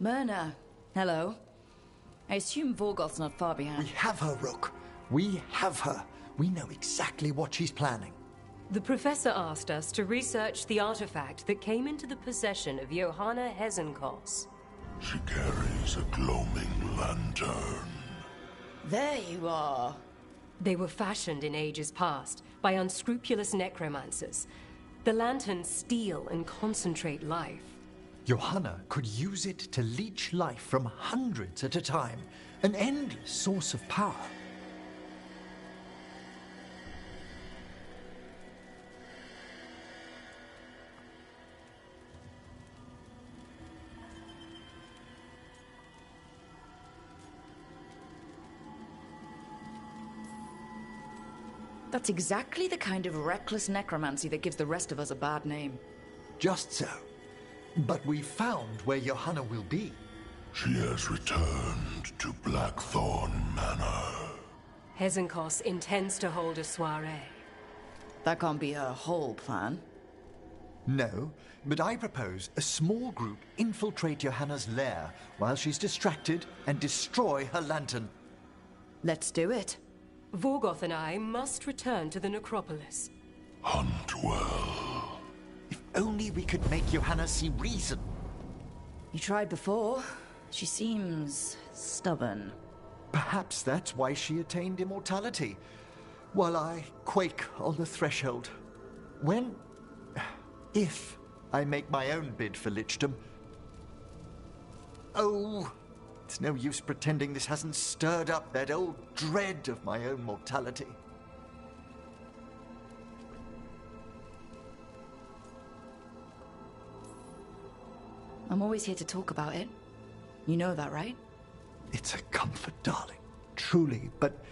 Myrna, hello. I assume Vorgoth's not far behind. We have her, Rook. We have her. We know exactly what she's planning. The professor asked us to research the artifact that came into the possession of Johanna Hezenkos. She carries a gloaming lantern. There you are. They were fashioned in ages past by unscrupulous necromancers. The lanterns steal and concentrate life. Johanna could use it to leech life from hundreds at a time. An endless source of power. That's exactly the kind of reckless necromancy that gives the rest of us a bad name. Just so. But we found where Johanna will be. She has returned to Blackthorn Manor. Hezenkos intends to hold a soiree. That can't be her whole plan. No, but I propose a small group infiltrate Johanna's lair while she's distracted and destroy her lantern. Let's do it. Vorgoth and I must return to the necropolis. Hunt well. If only we could make Johanna see reason. You tried before. She seems stubborn. Perhaps that's why she attained immortality, while I quake on the threshold. If I make my own bid for lichdom. Oh, it's no use pretending this hasn't stirred up that old dread of my own mortality. I'm always here to talk about it. You know that, right? It's a comfort, darling. Truly, but...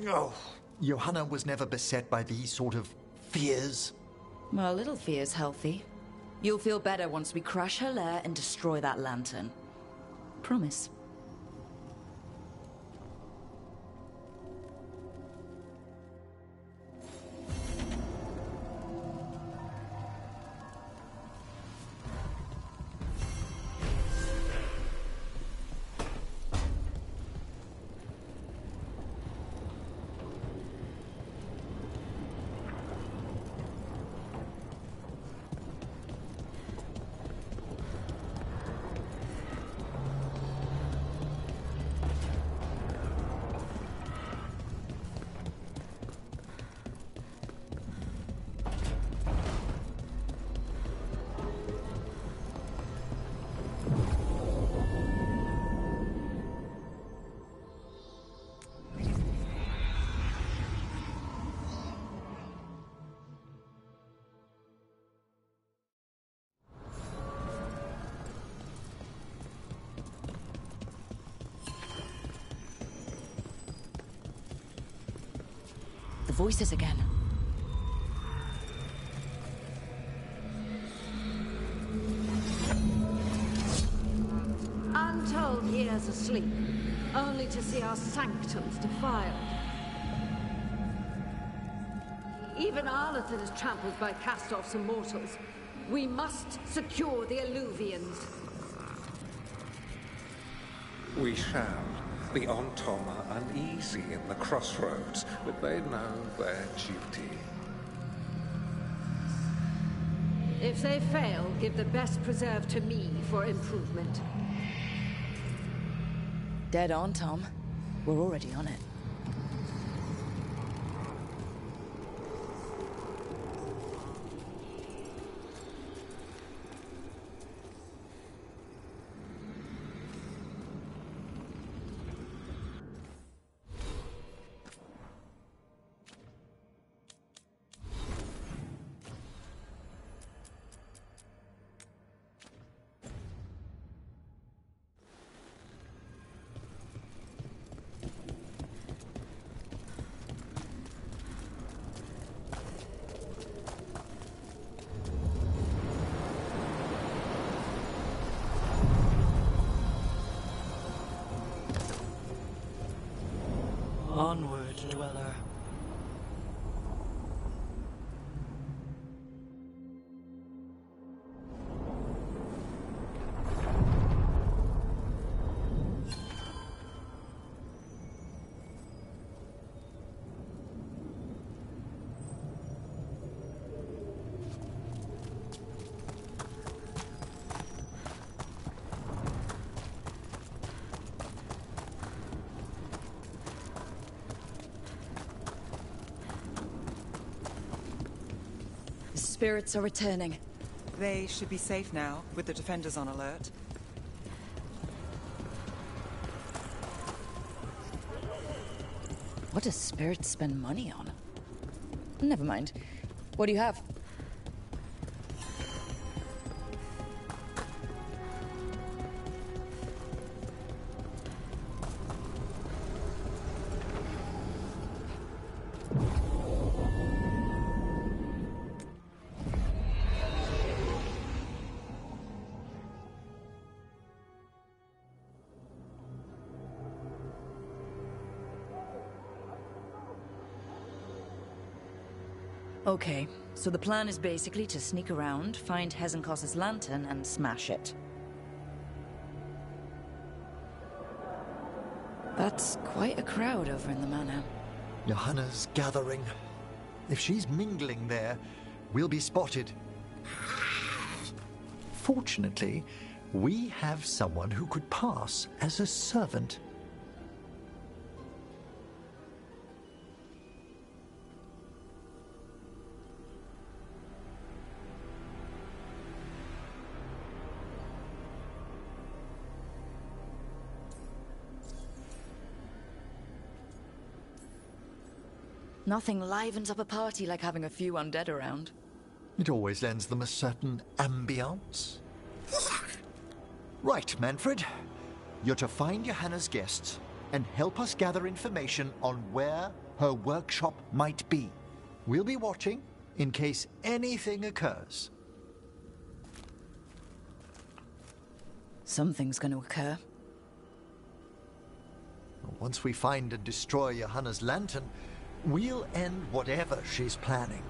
Oh, Johanna was never beset by these sort of fears. Well, a little fear's healthy. You'll feel better once we crash her lair and destroy that lantern. Promise. The voices again. I'm told he is asleep, only to see our sanctums defiled. Even Arlathan is trampled by cast-offs and mortals. We must secure the Alluvians. We shall. The Ontom are uneasy in the crossroads, but they know their duty. If they fail, give the best preserve to me for improvement. Dead on, Tom. We're already on it. Onward, dweller. The spirits are returning. They should be safe now, with the defenders on alert. What does spirits spend money on? Never mind. What do you have? Okay, so the plan is basically to sneak around, find Hezenkos's lantern, and smash it. That's quite a crowd over in the manor. Johanna's gathering. If she's mingling there, we'll be spotted. Fortunately, we have someone who could pass as a servant. Nothing livens up a party like having a few undead around. It always lends them a certain ambience. Right, Manfred. You're to find Johanna's guests and help us gather information on where her workshop might be. We'll be watching in case anything occurs. Something's going to occur. Once we find and destroy Johanna's lantern, we'll end whatever she's planning.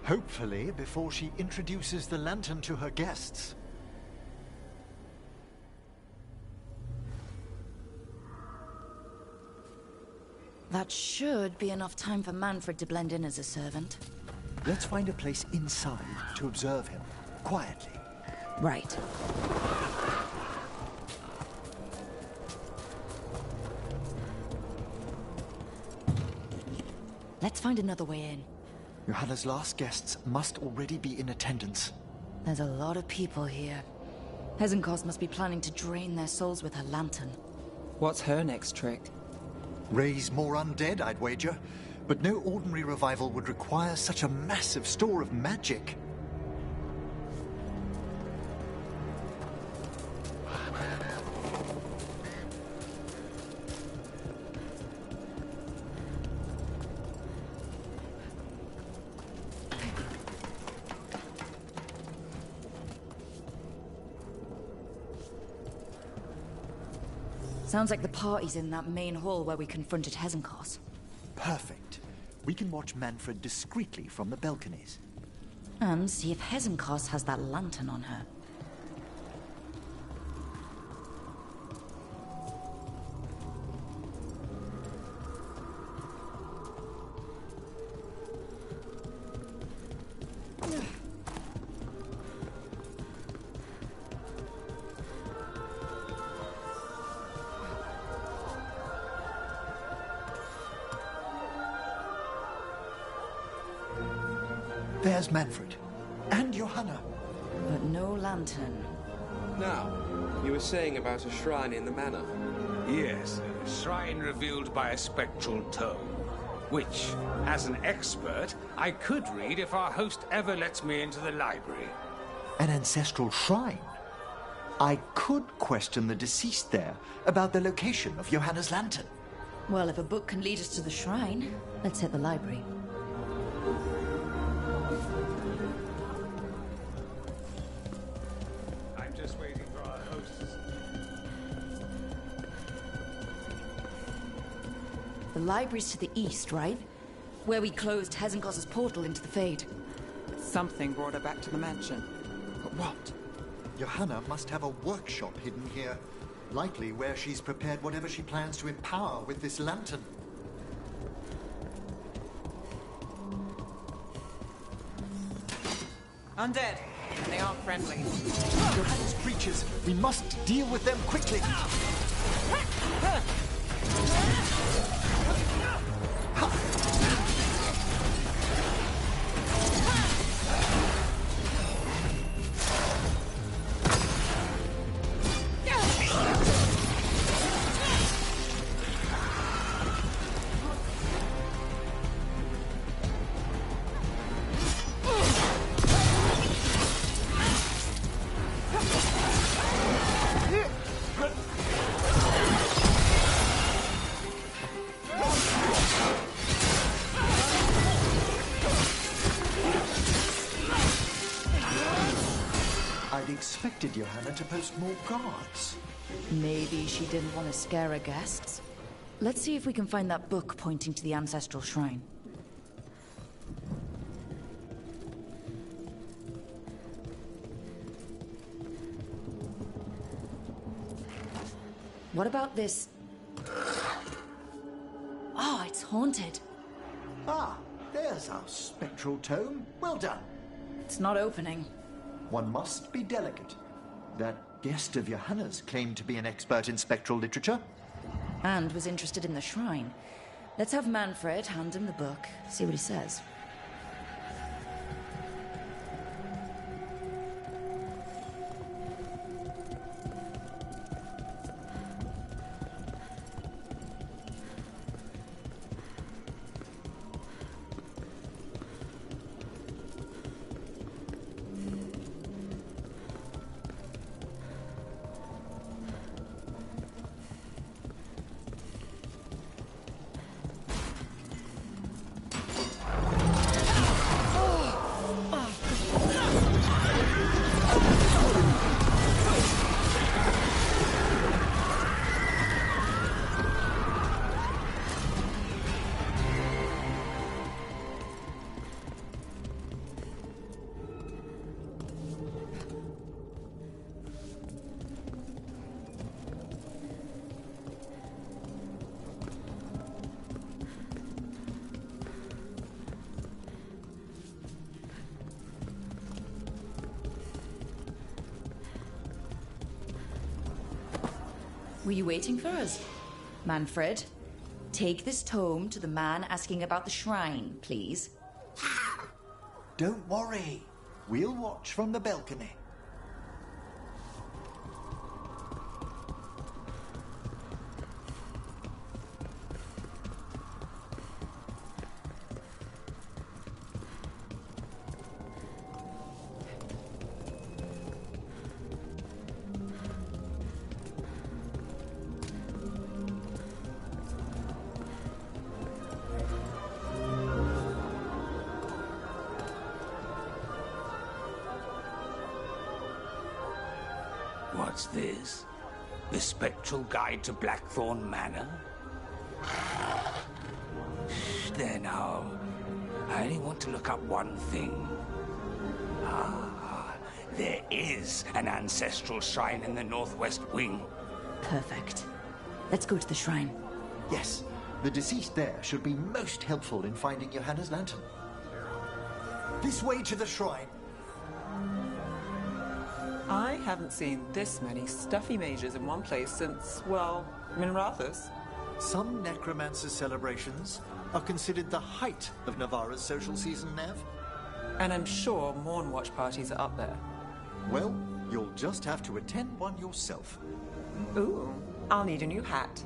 Hopefully before she introduces the lantern to her guests. That should be enough time for Manfred to blend in as a servant. Let's find a place inside to observe him, quietly. Right. Let's find another way in. Johanna's last guests must already be in attendance. There's a lot of people here. Hezenkos must be planning to drain their souls with her lantern. What's her next trick? Raise more undead, I'd wager. But no ordinary revival would require such a massive store of magic. Sounds like the party's in that main hall where we confronted Hezenkos. Perfect. We can watch Manfred discreetly from the balconies. And see if Hezenkos has that lantern on her. There's Manfred. And Johanna. But no lantern. Now, you were saying about a shrine in the manor. Yes, a shrine revealed by a spectral tome, which, as an expert, I could read if our host ever lets me into the library. An ancestral shrine? I could question the deceased there about the location of Johanna's lantern. Well, if a book can lead us to the shrine, let's hit the library. I'm just waiting for our hosts. The library's to the east, right? Where we closed Hezenkos's portal into the Fade. Something brought her back to the mansion. But what? Johanna must have a workshop hidden here. Likely where she's prepared whatever she plans to empower with this lantern. Undead. And they aren't friendly. Johanna's creatures. We must deal with them quickly. I'd expected Johanna to post more guards. Maybe she didn't want to scare her guests. Let's see if we can find that book pointing to the ancestral shrine. What about this? Oh, it's haunted. Ah, there's our spectral tome. Well done. It's not opening. One must be delicate. That guest of Johanna's claimed to be an expert in spectral literature. And was interested in the shrine. Let's have Manfred hand him the book, see what he says. Were you waiting for us? Manfred, take this tome to the man asking about the shrine, please. Don't worry. We'll watch from the balcony. What's this? The Spectral Guide to Blackthorn Manor? Shh, there now. I only want to look up one thing. Ah, there is an ancestral shrine in the northwest wing. Perfect. Let's go to the shrine. Yes, the deceased there should be most helpful in finding Johanna's lantern. This way to the shrine. I haven't seen this many stuffy mages in one place since, well, Minrathus. Some necromancer celebrations are considered the height of Navarra's social season, Nev. And I'm sure Morn Watch parties are up there. Well, you'll just have to attend one yourself. Ooh, I'll need a new hat.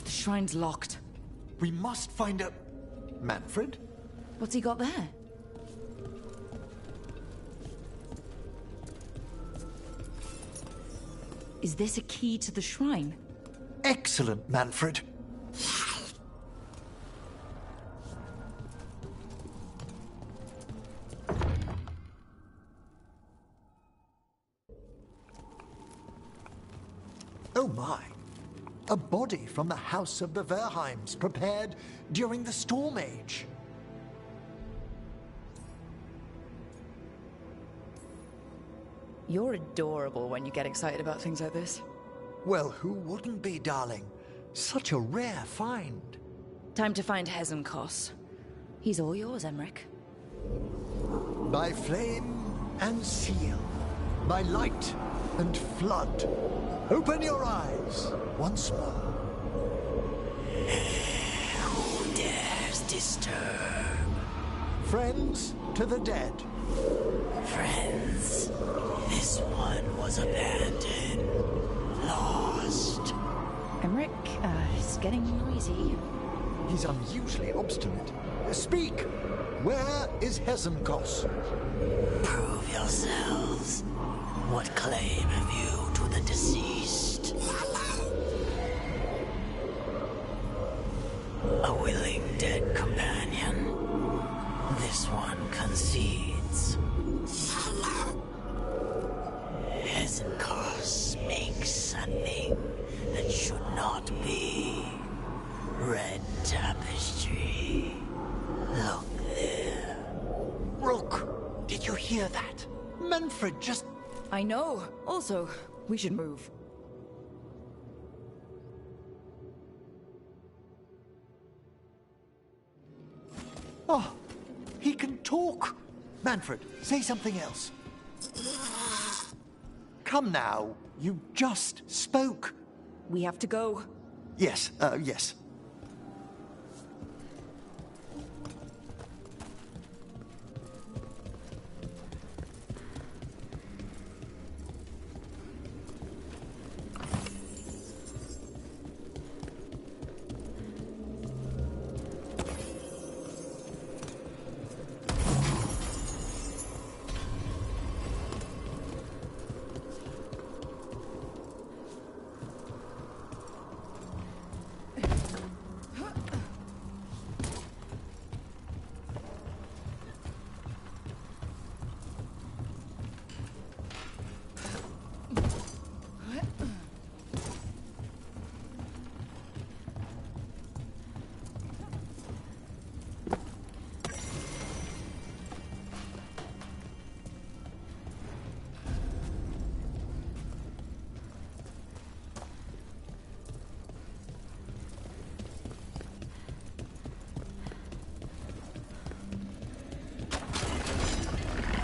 The shrine's locked. We must find a... Manfred? What's he got there? Is this a key to the shrine? Excellent, Manfred. Oh my. A body from the House of the Verheims, prepared during the Storm Age. You're adorable when you get excited about things like this. Well, who wouldn't be, darling? Such a rare find. Time to find Hezenkos. He's all yours, Emmerich. By flame and seal, by light and flood, open your eyes once more. Who dares disturb? Friends to the dead, Friends, this one was abandoned. Lost. Emmerich, it's getting noisy. He's unusually obstinate. Speak! Where is Hezenkos? Prove yourselves. What claim have you to the deceased? A willing dead companion. This one concedes. Hezenkos makes a thing that should not be. Red tapestry. Look there. Rook, did you hear that? Manfred just... I know. Also, we should move. Oh, he can talk. Manfred, say something else. Come now, you just spoke. We have to go. Yes, yes.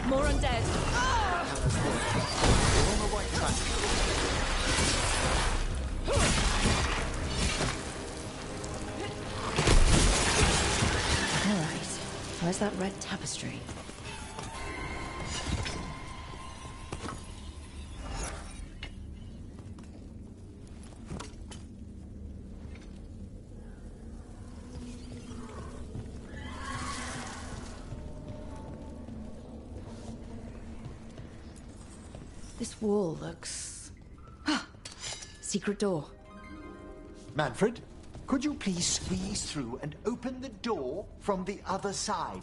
More undead. We're on the right track. All right. Where's that red tapestry? This wall looks... Secret door. Manfred, could you please squeeze through and open the door from the other side?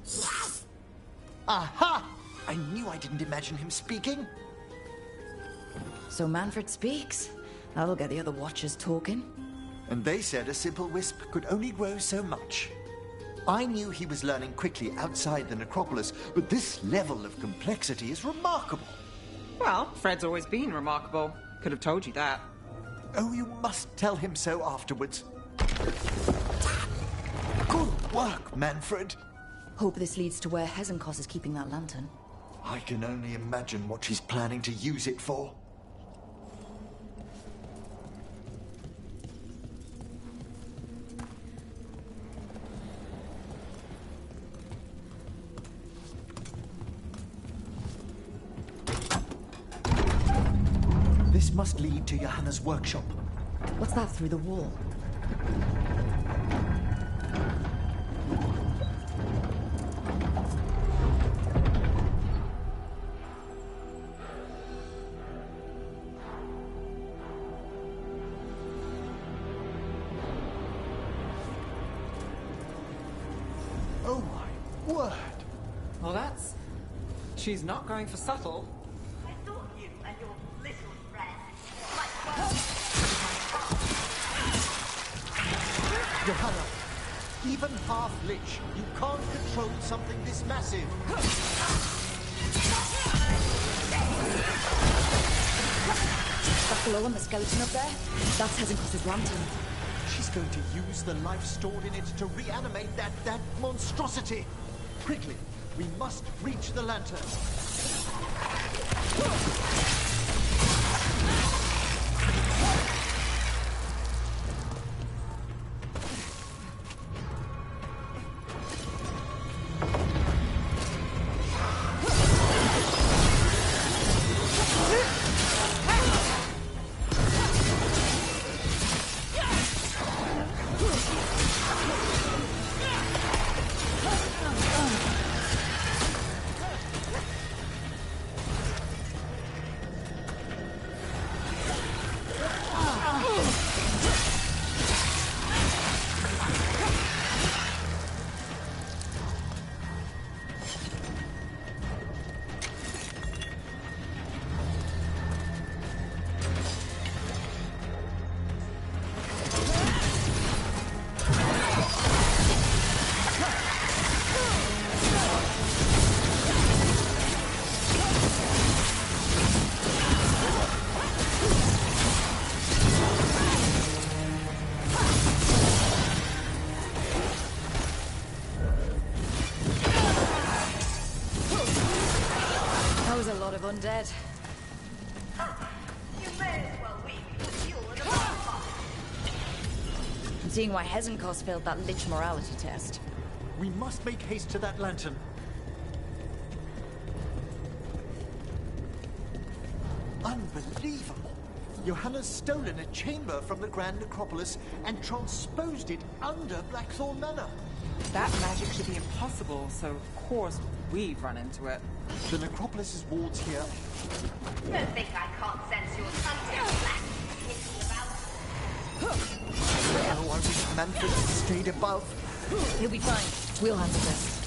Yes! Aha! I knew I didn't imagine him speaking. So Manfred speaks. That'll get the other Watchers talking. And they said a simple wisp could only grow so much. I knew he was learning quickly outside the necropolis, but this level of complexity is remarkable. Well, Fred's always been remarkable. Could have told you that. Oh, you must tell him so afterwards. Good work, Manfred. Hope this leads to where Hezenkos is keeping that lantern. I can only imagine what she's planning to use it for. This must lead to Johanna's workshop. What's that through the wall? Oh my word! Well, that's... She's not going for subtle. I thought you and your little friend might work. Johanna, even half-lich, you can't control something this massive. That glow on the skeleton up there? That's Hezenkos' lantern. She's going to use the life stored in it to reanimate that monstrosity. Quickly, we must reach the lantern. lot of undead. You may as well weep because you were the bonfire. I'm seeing why Hezenkos failed that lich morality test. We must make haste to that lantern. Unbelievable! Johanna's stolen a chamber from the Grand Necropolis and transposed it under Blackthorn Manor. That magic should be impossible, so of course we've run into it. The Necropolis's wards here. Don't think I can't sense your undead black hissing about. Oh, I wish Manfred stayed above. He'll be fine. We'll handle this.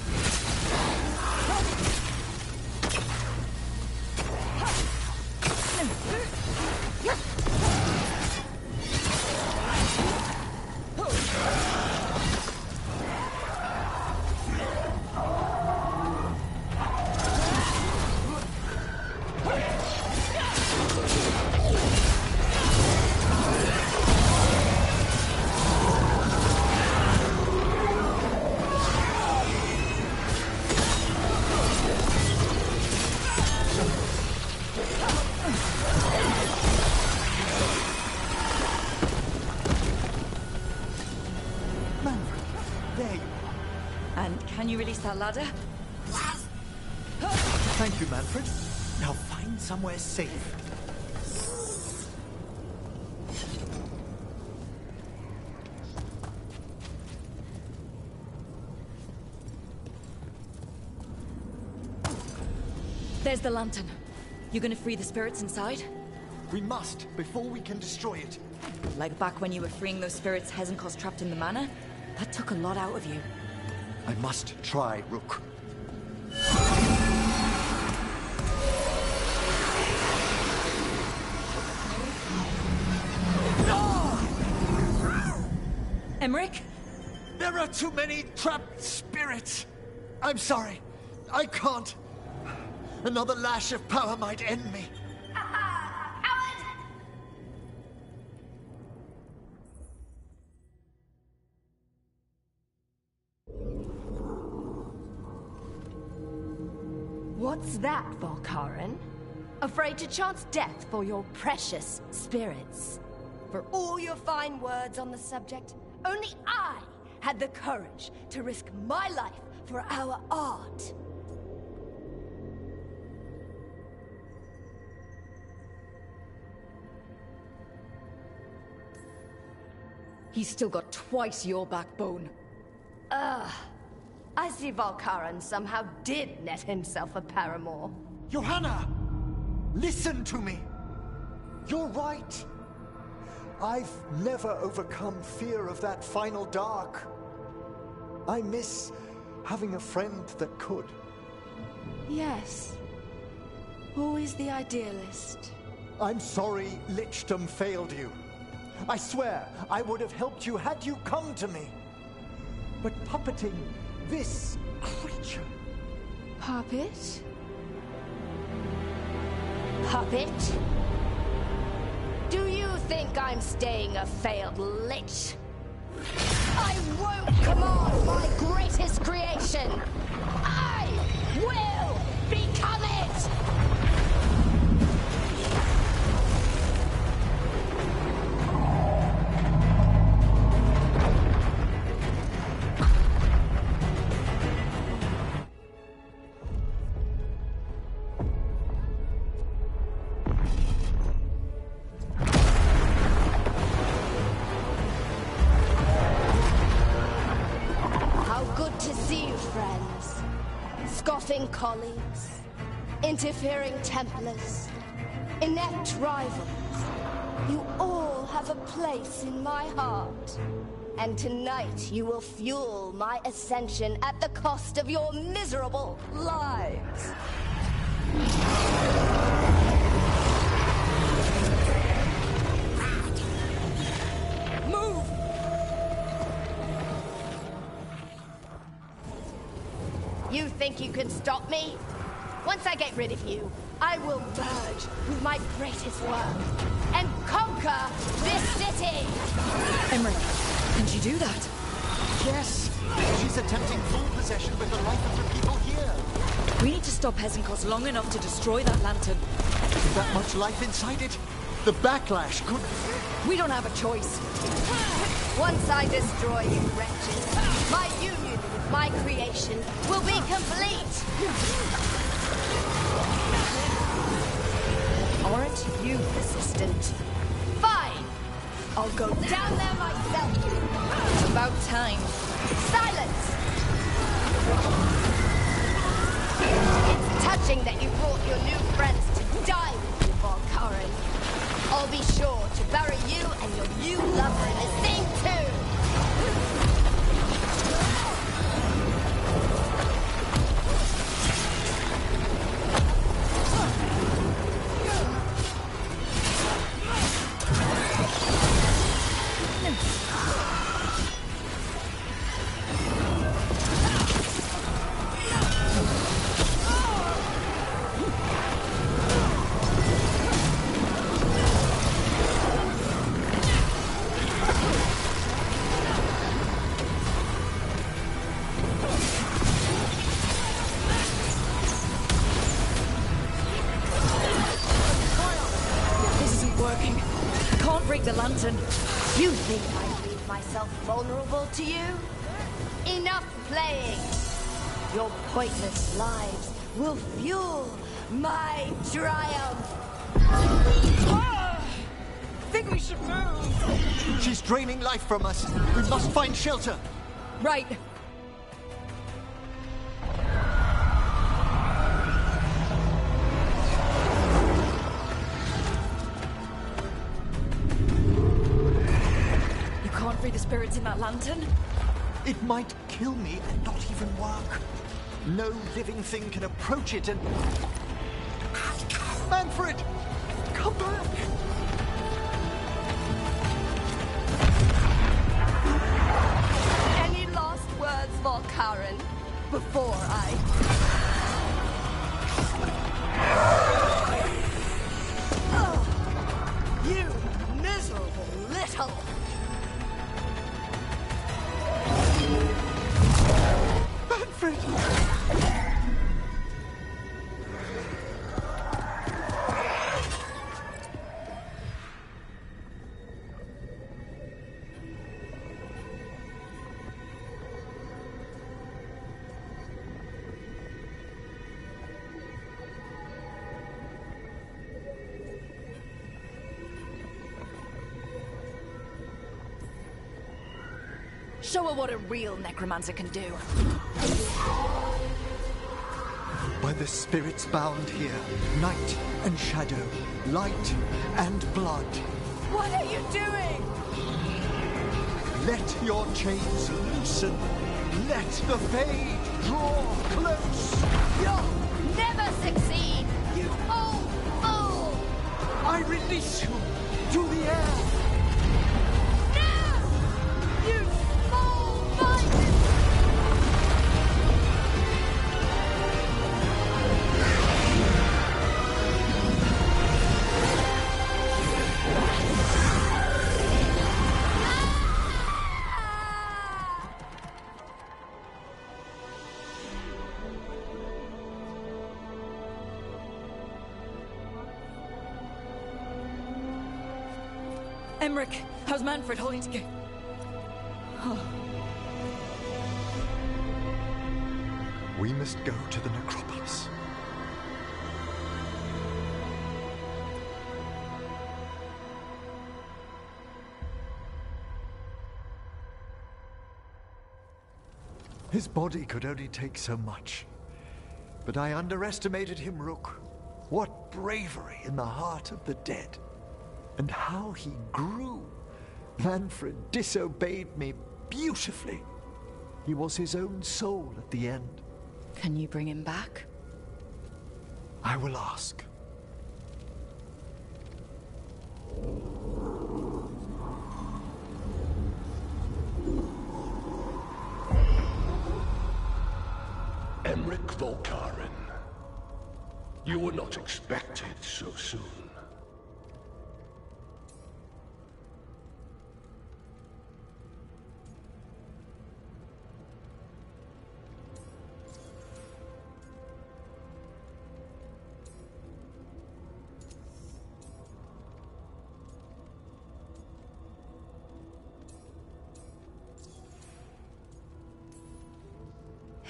Can you release that ladder? Thank you, Manfred. Now find somewhere safe. There's the lantern. You gonna free the spirits inside? We must, before we can destroy it. Like back when you were freeing those spirits Hezenkos trapped in the manor? That took a lot out of you. I must try, Rook. Emmerich? There are too many trapped spirits. I'm sorry. I can't. Another lash of power might end me. What's that, Valkaran? Afraid to chance death for your precious spirits? For all your fine words on the subject, only I had the courage to risk my life for our art. He's still got twice your backbone. I see Valkaran somehow did net himself a paramour. Johanna! Listen to me! You're right. I've never overcome fear of that final dark. I miss having a friend that could. Yes. Always the idealist. I'm sorry Lichdom failed you. I swear I would have helped you had you come to me. But puppeting this creature... Puppet? Puppet? Do you think I'm staying a failed lich? I won't command my greatest creation! I will become it! Scoffing colleagues, interfering Templars, inept rivals. You all have a place in my heart. And tonight you will fuel my ascension at the cost of your miserable lives. Move! You think you can stop me? Once I get rid of you, I will merge with my greatest work and conquer this city! Emmerich, can she do that? Yes! She's attempting full possession with the life of the people here. We need to stop Hesenkos long enough to destroy that lantern. With that much life inside it, the backlash could... We don't have a choice. Once I destroy you, wretches, my union with my creation will be complete. Aren't you resistant? Fine! I'll go down there myself. About time. Silence! It's touching that you brought your new friends to die with you, Valkyrie. I'll be sure to bury you and your new lover in the same tomb. The lantern. You think I leave myself vulnerable to you? Enough playing! Your pointless lives will fuel my triumph! I think we should move. She's draining life from us. We must find shelter. Right. Free the spirits in that lantern? It might kill me and not even work. No living thing can approach it and... Manfred! Come back! Any last words, Valkyrie, before I... Oh, you miserable little... Manfred! Show her what a real necromancer can do. By the spirits bound here, night and shadow, light and blood. What are you doing? Let your chains loosen. Let the fade draw close. You'll never succeed, you old fool! I release you to the air. No! You small minded! Emmerich, how's Manfred holding together? We must go to the necropolis. His body could only take so much. But I underestimated him, Rook. What bravery in the heart of the dead. And how he grew. Manfred disobeyed me beautifully. He was his own soul at the end. Can you bring him back? I will ask. Emmerich Volkaren. You were not expected so soon.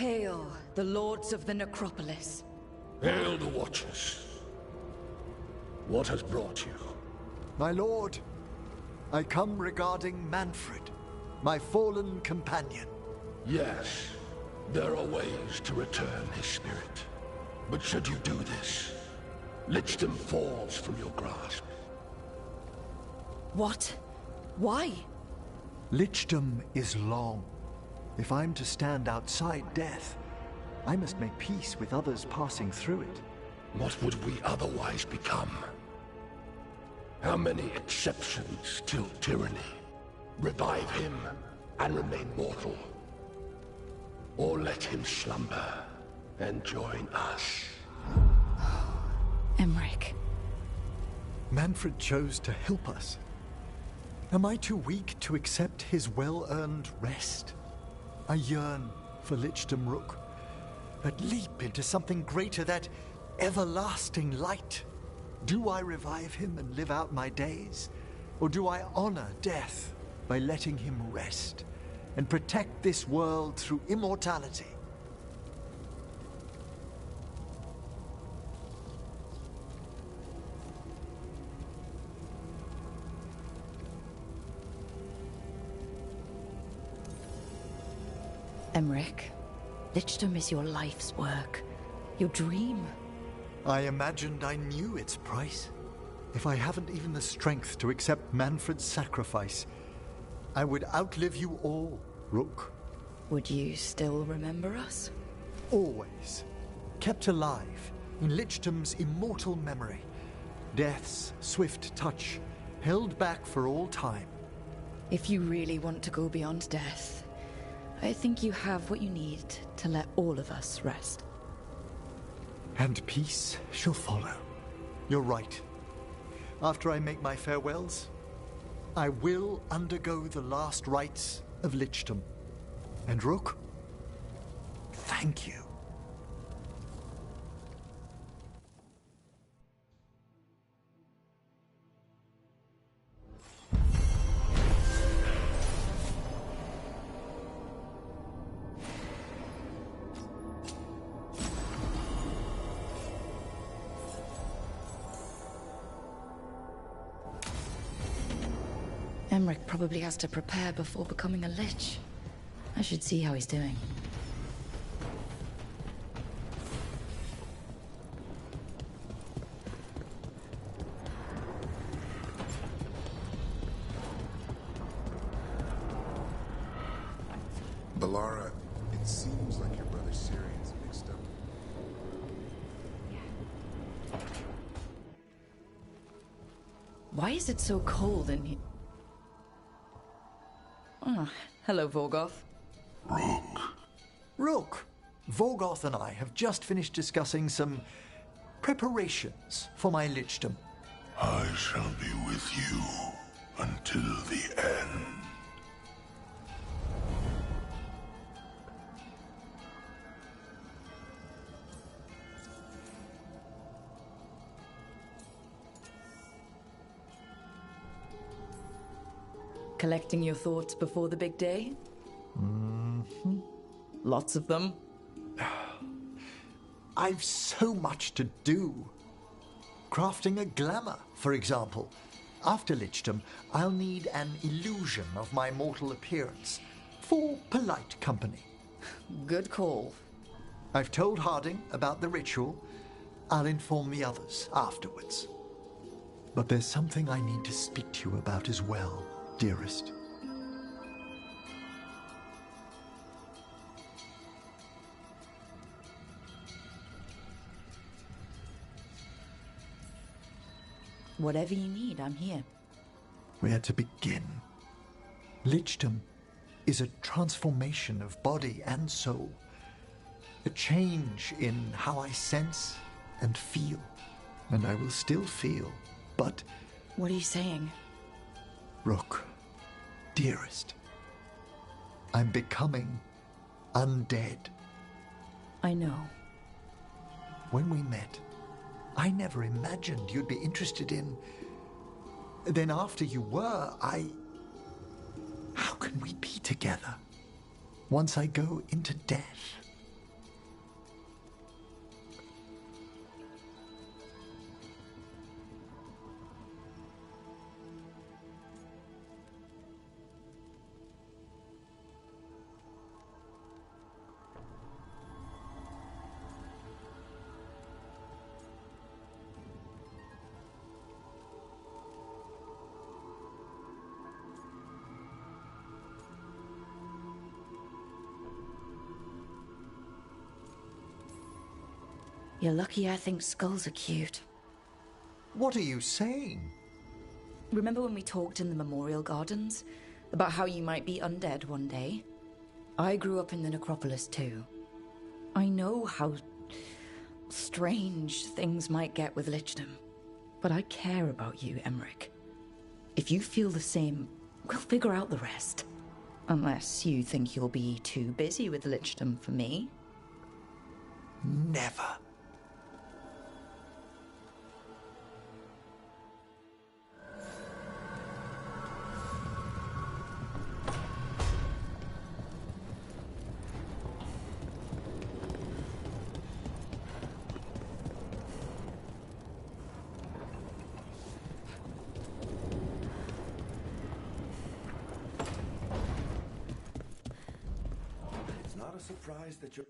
Hail, the lords of the necropolis. Hail the Watchers. What has brought you? My lord, I come regarding Manfred, my fallen companion. Yes, there are ways to return his spirit. But should you do this, Lichdom falls from your grasp. What? Why? Lichdom is long. If I'm to stand outside death, I must make peace with others passing through it. What would we otherwise become? How many exceptions till tyranny? Revive him and remain mortal. Or let him slumber and join us. Emmerich. Manfred chose to help us. Am I too weak to accept his well-earned rest? I yearn for Lichdom Rook, that leap into something greater, that everlasting light. Do I revive him and live out my days? Or do I honor death by letting him rest and protect this world through immortality? Emmerich, Lichdom is your life's work, your dream. I imagined I knew its price. If I haven't even the strength to accept Manfred's sacrifice, I would outlive you all, Rook. Would you still remember us? Always. Kept alive in Lichdom's immortal memory. Death's swift touch, held back for all time. If you really want to go beyond death, I think you have what you need to let all of us rest. And peace shall follow. You're right. After I make my farewells, I will undergo the last rites of Lichdom. And Rook, thank you. Emmerich probably has to prepare before becoming a lich. I should see how he's doing. Balara, it seems like your brother Syrian's mixed up. Why is it so cold in here? Oh, hello, Vorgoth. Rook, Vorgoth and I have just finished discussing some preparations for my Lichdom. I shall be with you until the end. Collecting your thoughts before the big day? Mm-hmm. Lots of them. I've so much to do. Crafting a glamour, for example. After Lichdom, I'll need an illusion of my mortal appearance for polite company. Good call. I've told Harding about the ritual. I'll inform the others afterwards. But there's something I need to speak to you about as well, dearest. Whatever you need, I'm here. Where to begin? Lichdom is a transformation of body and soul. A change in how I sense and feel. And I will still feel, but... What are you saying? Rook, dearest, I'm becoming undead. I know. When we met, I never imagined you'd be interested in... Then after you were, How can we be together once I go into death? You're lucky I think skulls are cute. What are you saying? Remember when we talked in the Memorial Gardens? About how you might be undead one day? I grew up in the necropolis too. I know how strange things might get with Lichdom. But I care about you, Emmerich. If you feel the same, we'll figure out the rest. Unless you think you'll be too busy with Lichdom for me. Never. It's not a surprise that you're...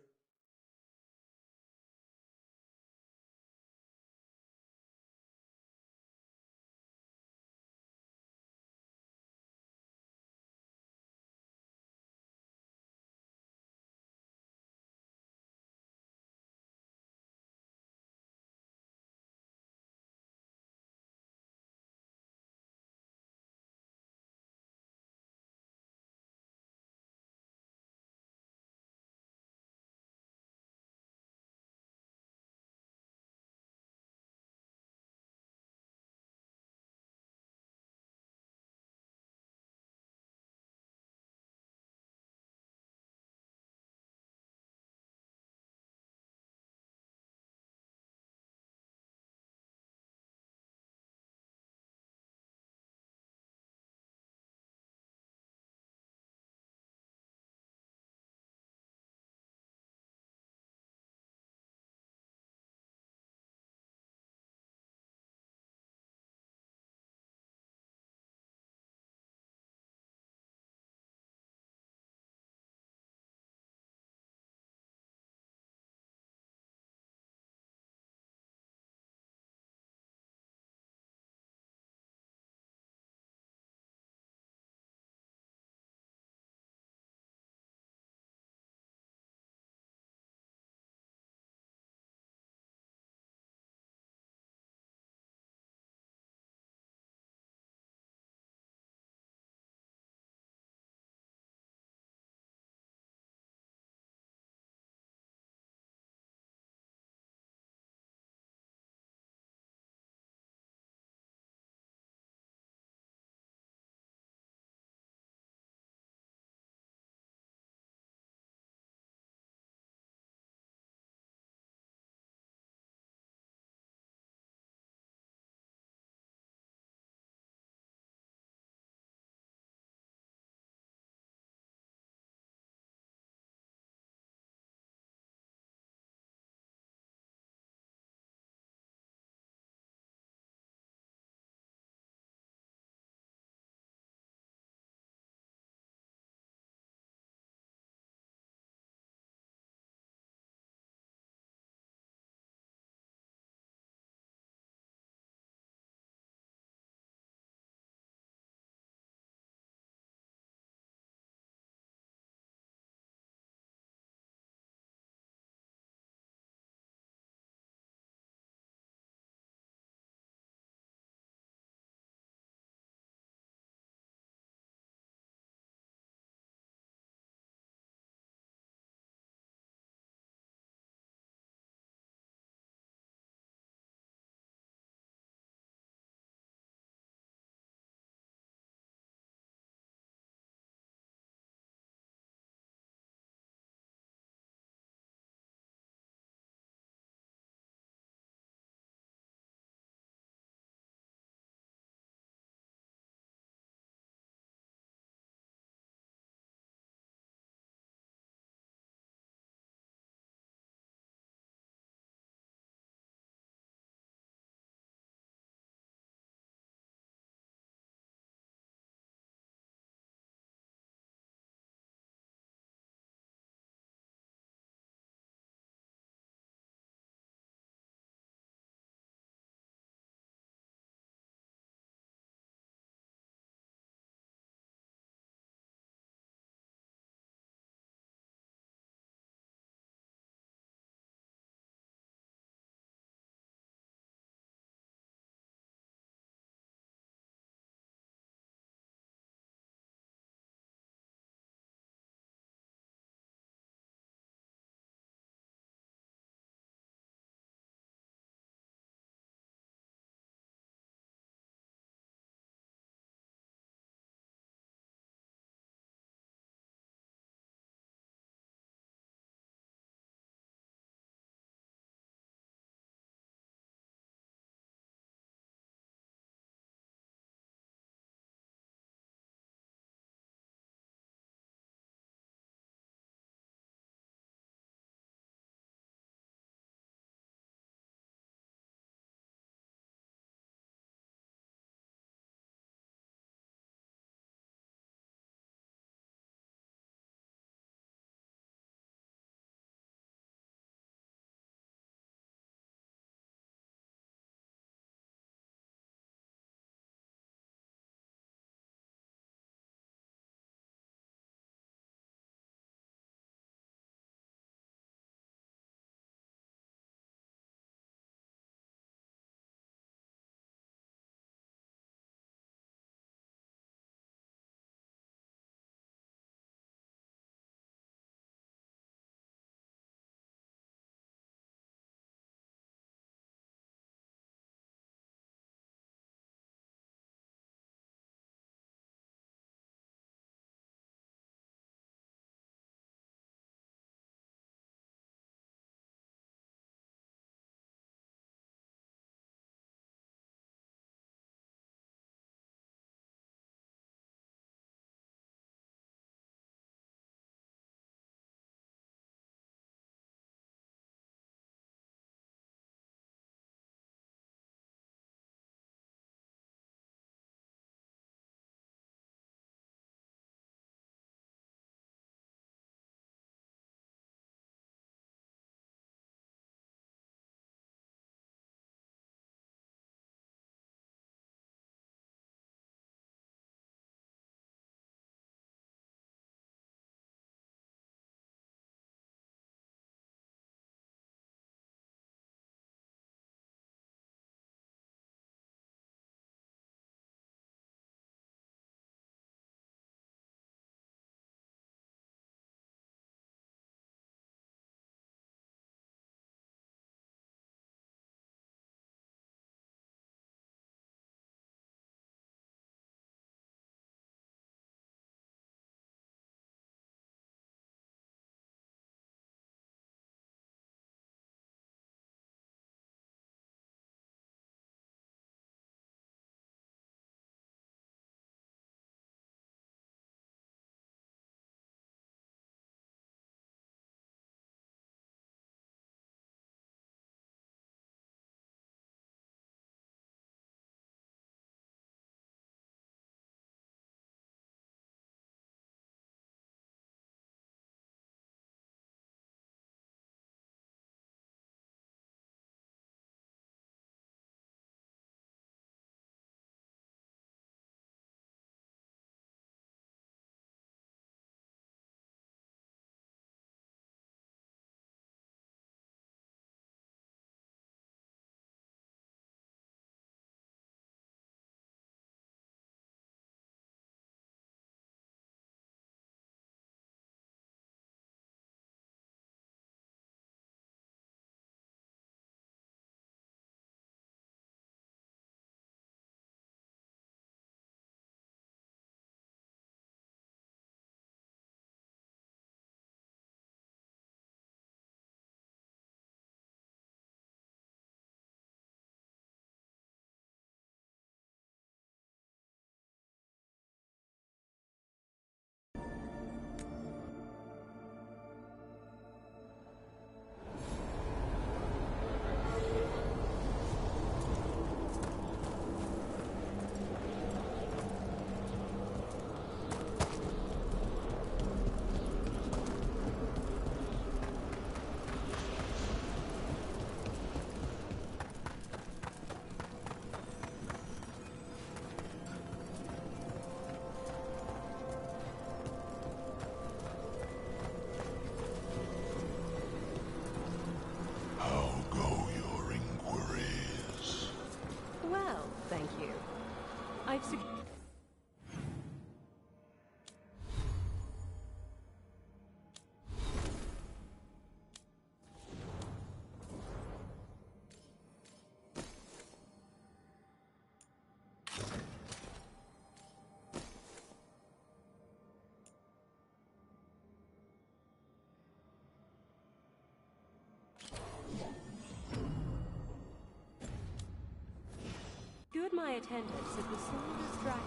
my attendance at the Saunders Dragon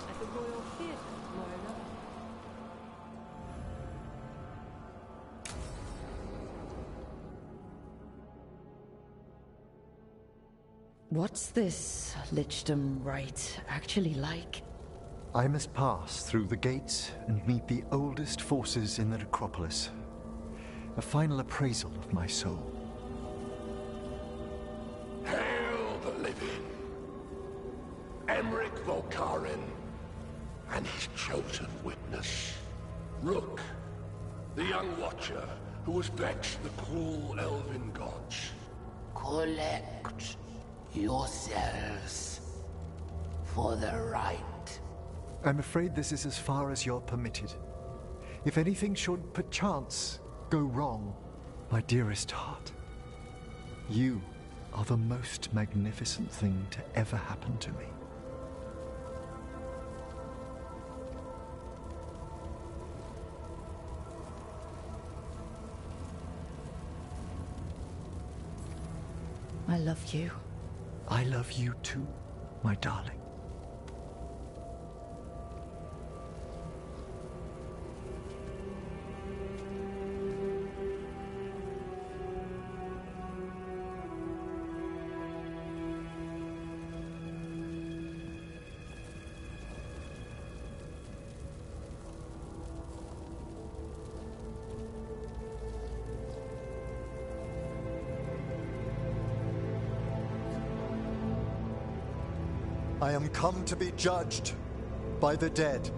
at the Royal Theatre tomorrow night. What's this Lichdom rite actually like? I must pass through the gates and meet the oldest forces in the necropolis. A final appraisal of my soul. Hail the living! Emmerich Volkaren and his chosen witness. Rook, the young watcher who has vexed the cruel elven gods. Collect yourselves for the right. I'm afraid this is as far as you're permitted. If anything should perchance go wrong, my dearest heart, you are the most magnificent thing to ever happen to me. I love you. I love you too, my darling. I am come to be judged by the dead.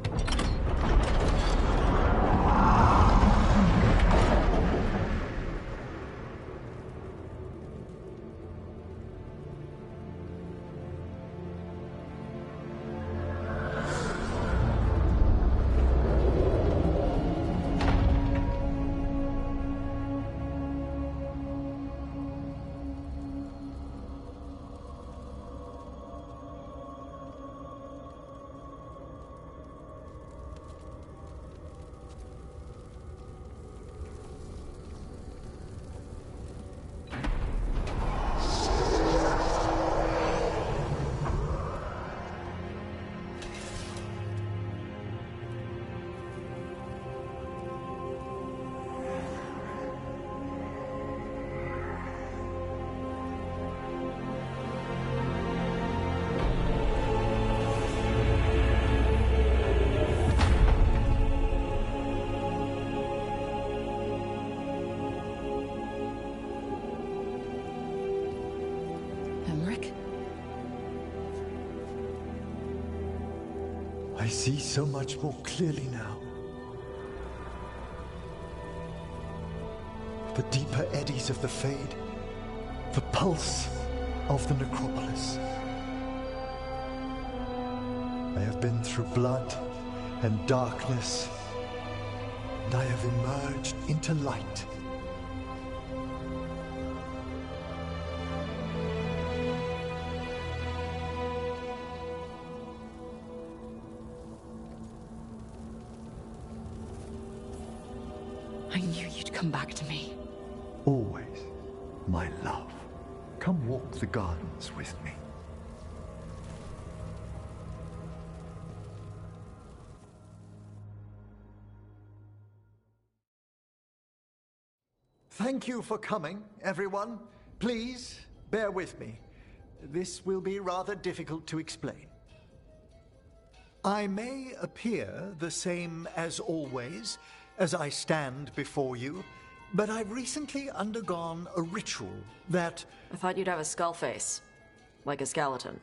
I see so much more clearly now. The deeper eddies of the Fade, the pulse of the necropolis. I have been through blood and darkness, and I have emerged into light. I knew you'd come back to me. Always, my love. Come walk the gardens with me. Thank you for coming, everyone. Please, bear with me. This will be rather difficult to explain. I may appear the same as always, as I stand before you, but I've recently undergone a ritual that... I thought you'd have a skull face. Like a skeleton.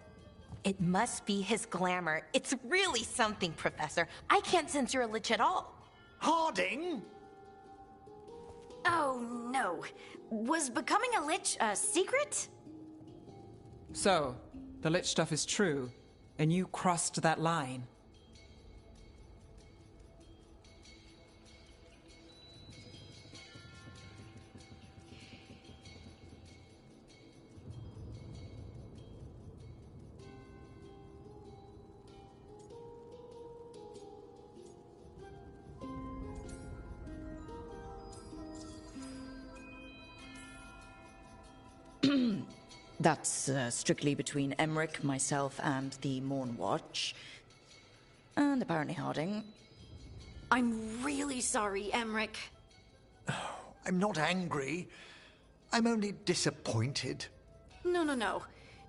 It must be his glamour. It's really something, Professor. I can't sense you're a lich at all. Harding! Oh, no. Was becoming a lich a secret? So, the lich stuff is true, and you crossed that line. That's strictly between Emmerich, myself, and the Morn Watch. And apparently Harding. I'm really sorry, Emmerich. I'm not angry. I'm only disappointed. No.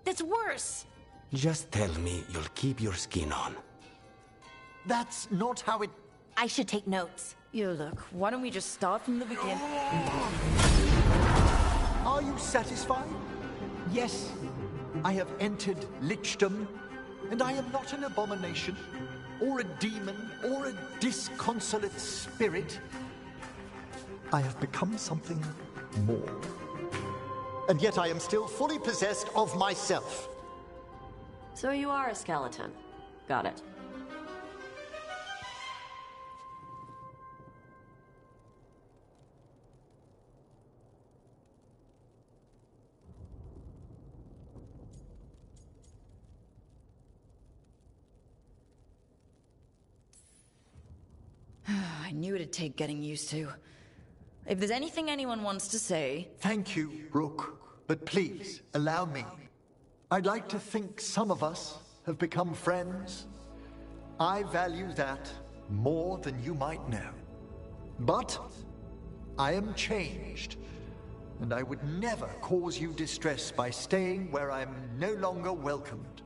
That's worse. Just tell me you'll keep your skin on. That's not how it... I should take notes. Yo, look, why don't we just start from the beginning? Are you satisfied? Yes, I have entered Lichdom, and I am not an abomination, or a demon, or a disconsolate spirit. I have become something more. And yet I am still fully possessed of myself. So you are a skeleton. Got it. I knew it'd take getting used to. If there's anything anyone wants to say... Thank you, Rook. But please, allow me. I'd like to think some of us have become friends. I value that more than you might know. But I am changed, and I would never cause you distress by staying where I'm no longer welcomed.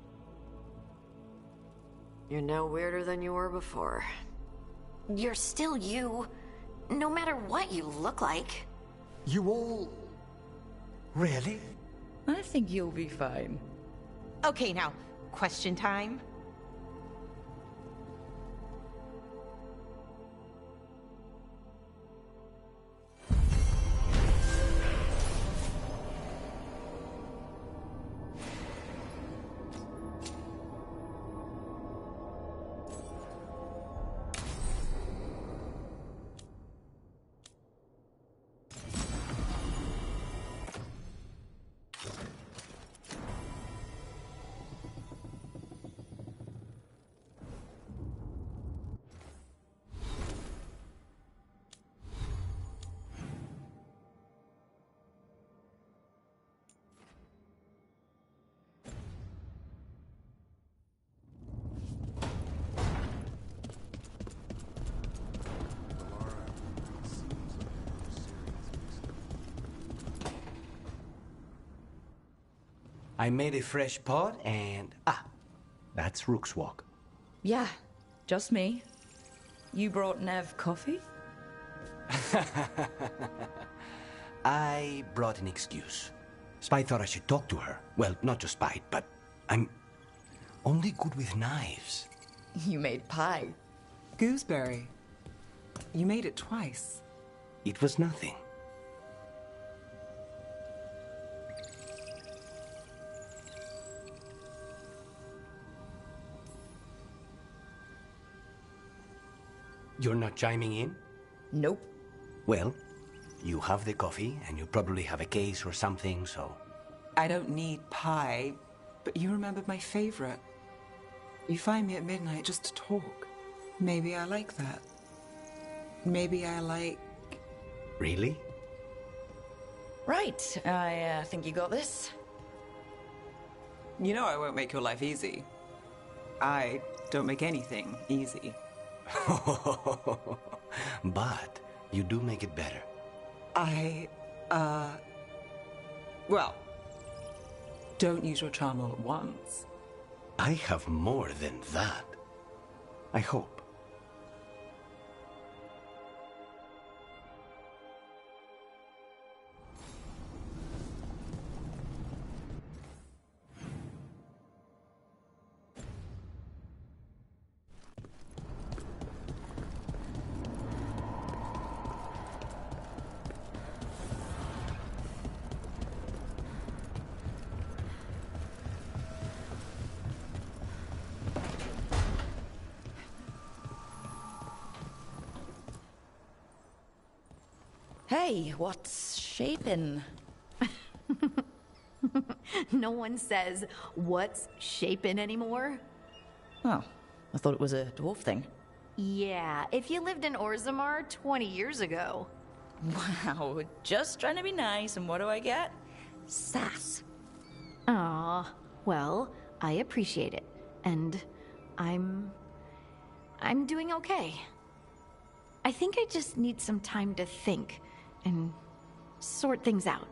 You're no weirder than you were before. You're still you, no matter what you look like. You all... really? I think you'll be fine. Okay, now, question time. I made a fresh pot and... that's Rook's Walk. Yeah, just me. You brought Nev coffee? I brought an excuse. Spite thought I should talk to her. Well, not just Spite, but I'm only good with knives. You made pie. Gooseberry. You made it twice. It was nothing. You're not chiming in? Nope. Well, you have the coffee, and you probably have a case or something, so... I don't need pie, but you remembered my favorite. You find me at midnight just to talk. Maybe I like that. Maybe I like... Really? Right, I think you got this. You know I won't make your life easy. I don't make anything easy. But you do make it better. Well, don't use your charm all at once. I have more than that. I hope. Hey, what's shaping? No one says, what's shaping anymore? Oh, I thought it was a dwarf thing. Yeah, if you lived in Orzammar 20 years ago. Wow, just trying to be nice, and what do I get? Sass. Aw, well, I appreciate it. And I'm doing okay. I think I just need some time to think and sort things out.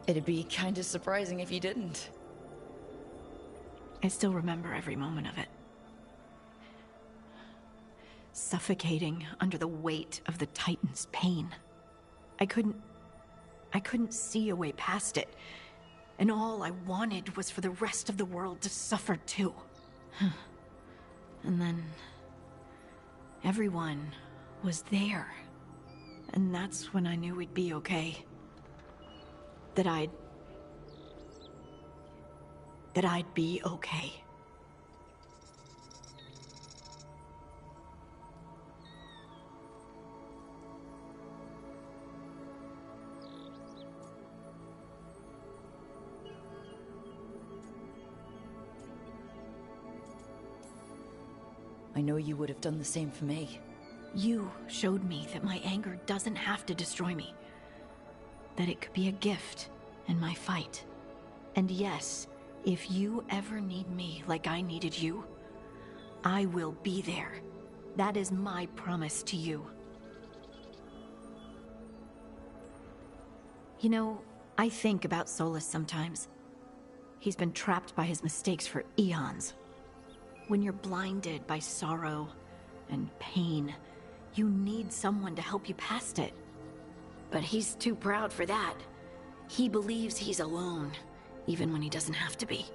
It'd be kind of surprising if you didn't. I still remember every moment of it. Suffocating under the weight of the Titan's pain. I couldn't see a way past it. And all I wanted was for the rest of the world to suffer too. And then everyone was there. And that's when I knew we'd be okay. That I'd be okay. I know you would have done the same for me. You showed me that my anger doesn't have to destroy me. That it could be a gift in my fight. And yes, if you ever need me like I needed you, I will be there. That is my promise to you. You know, I think about Solus sometimes. He's been trapped by his mistakes for eons. When you're blinded by sorrow and pain, you need someone to help you past it. But he's too proud for that. He believes he's alone, even when he doesn't have to be.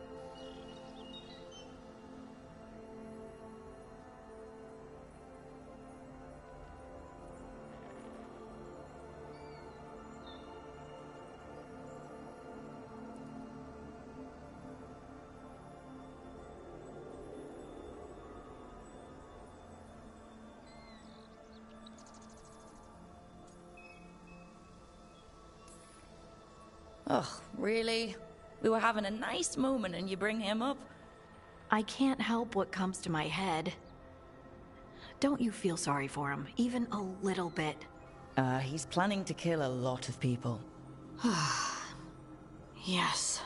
Ugh, really? We were having a nice moment and you bring him up? I can't help what comes to my head. Don't you feel sorry for him, even a little bit? He's planning to kill a lot of people. Yes.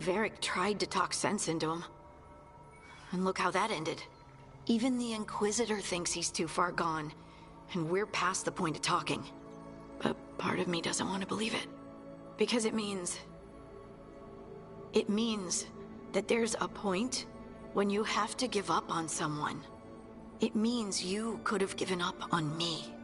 Varric tried to talk sense into him. And look how that ended. Even the Inquisitor thinks he's too far gone, and we're past the point of talking. But part of me doesn't want to believe it. Because it means that there's a point when you have to give up on someone. It means you could have given up on me.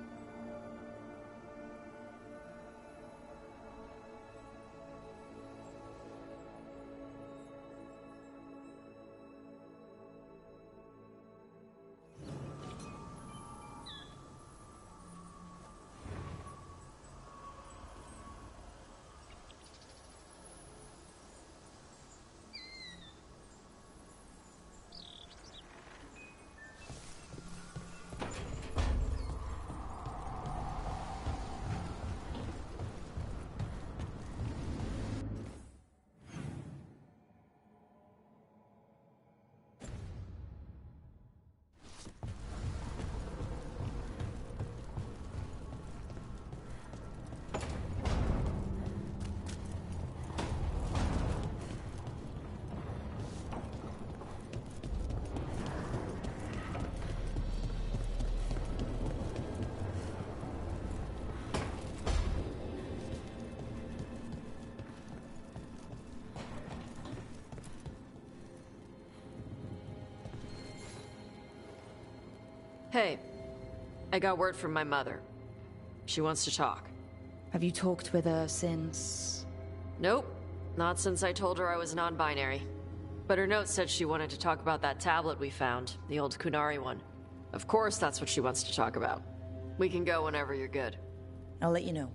Hey, I got word from my mother. She wants to talk. Have you talked with her since? Nope, not since I told her I was non-binary. But her note said she wanted to talk about that tablet we found, the old Kunari one. Of course that's what she wants to talk about. We can go whenever you're good. I'll let you know.